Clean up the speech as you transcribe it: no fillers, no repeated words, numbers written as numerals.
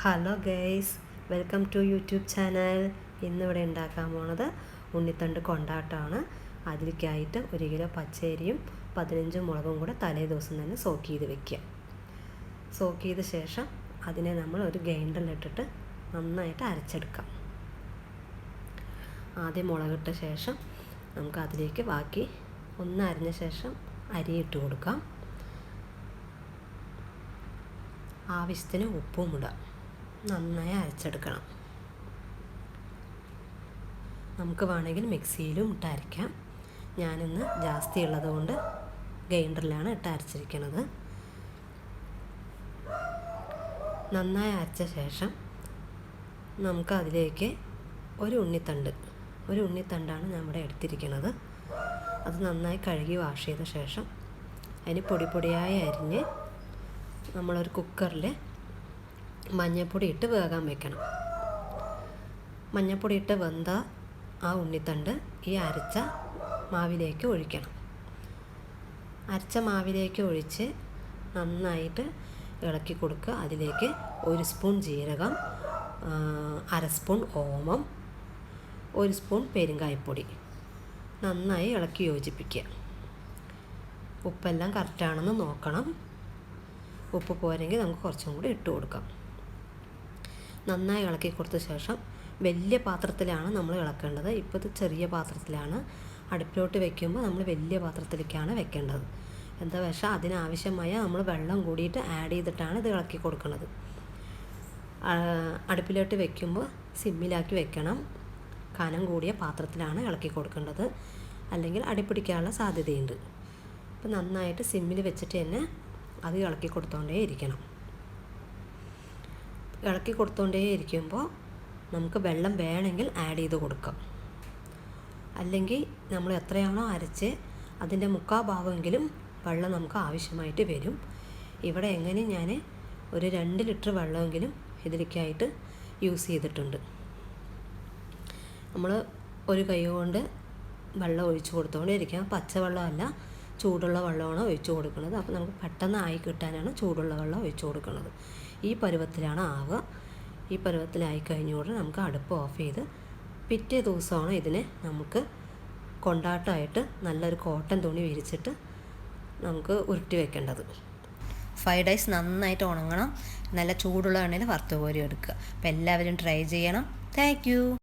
Hello guys, welcome to YouTube channel. ഇന്നിവിടെ ഉണ്ടാക്കാൻ പോണത് ഉണ്ണിത്തണ്ട് കൊണ്ടാട്ടമാണ്. അതിലേക്കായിട്ട് 1 കിലോ പച്ചരിയും 15 മുളകും കൂടെ തലേ ദിവസം തന്നെ സോക്ക് ചെയ്ത് വെക്കുക. സോക്ക് ചെയ്ത ശേഷം അതിനെ നമ്മൾ ഒരു ഗ്രൈൻഡറിലിട്ടിട്ട് നന്നായിട്ട് അരച്ചെടുക്കാം. ആദ്യം മുളകിട്ട ശേഷം നമുക്ക് അതിലേക്ക് ബാക്കി ഒന്ന് അരിഞ്ഞ ശേഷം അരി ഇട്ട് കൊടുക്കാം. ആവശ്യത്തിന് ഉപ്പും ഇടാം. നന്നായി അരച്ചെടുക്കണം. നമുക്ക് വേണമെങ്കിൽ മിക്സിയിലും ഇട്ട് അരയ്ക്കാം. ഞാനിന്ന് ജാസ്തി ഉള്ളതുകൊണ്ട് ഗ്രൈൻഡറിലാണ് ഇട്ട് അരച്ചിരിക്കുന്നത്. നന്നായി അരച്ച ശേഷം നമുക്ക് അതിലേക്ക് ഒരു ഉണ്ണിത്തണ്ടാണ് നമ്മുടെ എടുത്തിരിക്കുന്നത്. അത് നന്നായി കഴുകി വാഷ് ചെയ്ത ശേഷം അതിന് പൊടിയായി അരിഞ്ഞ് നമ്മളൊരു കുക്കറിൽ മഞ്ഞൾപ്പൊടി ഇട്ട് വേകാൻ വെക്കണം. മഞ്ഞൾപ്പൊടി ഇട്ട് വെന്ത ആ ഉണ്ണിത്തണ്ട് ഈ അരച്ച മാവിലേക്ക് ഒഴിക്കണം. അരച്ച മാവിലേക്ക് ഒഴിച്ച് നന്നായിട്ട് ഇളക്കി കൊടുക്കുക. അതിലേക്ക് 1 സ്പൂൺ ജീരകം, 1/2 സ്പൂൺ ഓമം, 1 സ്പൂൺ പെരുങ്കായപ്പൊടി നന്നായി ഇളക്കി യോജിപ്പിക്കുക. ഉപ്പെല്ലാം കറക്റ്റാണെന്ന് നോക്കണം. ഉപ്പ് പോരെങ്കിൽ നമുക്ക് കുറച്ചും കൂടി ഇട്ട് കൊടുക്കാം. നന്നായി ഇളക്കി കൊടുത്ത ശേഷം വലിയ പാത്രത്തിലാണ് നമ്മൾ ഇളക്കേണ്ടത്. ഇപ്പോൾ ഇത് ചെറിയ പാത്രത്തിലാണ്. അടുപ്പിലോട്ട് വെക്കുമ്പോൾ നമ്മൾ വലിയ പാത്രത്തിലേക്കാണ് വെക്കേണ്ടത്. എന്താ വെച്ചാൽ അതിനാവശ്യമായ നമ്മൾ വെള്ളം കൂടിയിട്ട് ആഡ് ചെയ്തിട്ടാണ് ഇത് ഇളക്കി കൊടുക്കുന്നത്. അടുപ്പിലോട്ട് വെക്കുമ്പോൾ സിമ്മിലാക്കി വെക്കണം. കനം കൂടിയ പാത്രത്തിലാണ് ഇളക്കി കൊടുക്കേണ്ടത്, അല്ലെങ്കിൽ അടിപ്പിടിക്കാനുള്ള സാധ്യതയുണ്ട്. അപ്പോൾ നന്നായിട്ട് സിമ്മിൽ വെച്ചിട്ട് തന്നെ അത് ഇളക്കി കൊടുത്തോണ്ടേ ഇരിക്കണം. ഇളക്കി കൊടുത്തോണ്ടേ ഇരിക്കുമ്പോൾ നമുക്ക് വെള്ളം വേണമെങ്കിൽ ആഡ് ചെയ്ത് കൊടുക്കാം. അല്ലെങ്കിൽ നമ്മൾ എത്രയാണോ അരച്ച് അതിൻ്റെ 3/4 ഭാഗമെങ്കിലും വെള്ളം നമുക്ക് ആവശ്യമായിട്ട് വരും. ഇവിടെ എങ്ങനെ ഞാൻ ഒരു 2 ലിറ്റർ വെള്ളമെങ്കിലും ഇതിലേക്കായിട്ട് യൂസ് ചെയ്തിട്ടുണ്ട്. നമ്മൾ ഒരു കൈ കൊണ്ട് വെള്ളം ഒഴിച്ച് കൊടുത്തുകൊണ്ടേ ഇരിക്കാം. പച്ചവെള്ളമല്ല, ചൂടുള്ള വെള്ളമാണ് ഒഴിച്ച് കൊടുക്കുന്നത്. അപ്പോൾ നമുക്ക് പെട്ടെന്ന് ആയി കിട്ടാനാണ് ചൂടുള്ള വെള്ളം ഒഴിച്ച് കൊടുക്കുന്നത്. ഈ പരുവത്തിലാണ് ആവുക. ഈ പരുവത്തിലായി കഴിഞ്ഞോടെ നമുക്ക് അടുപ്പ് ഓഫ് ചെയ്ത് പിറ്റേ ദിവസമാണ് ഇതിനെ നമുക്ക് കൊണ്ടാട്ടമായിട്ട് നല്ലൊരു കോട്ടൺ തുണി വിരിച്ചിട്ട് നമുക്ക് ഉരുട്ടി വെക്കേണ്ടത്. 5 days നന്നായിട്ട് ഉണങ്ങണം. നല്ല ചൂടുള്ള എണ്ണയിൽ വറുത്ത് കോരി എടുക്കുക. അപ്പോൾ എല്ലാവരും ട്രൈ ചെയ്യണം. Thank you.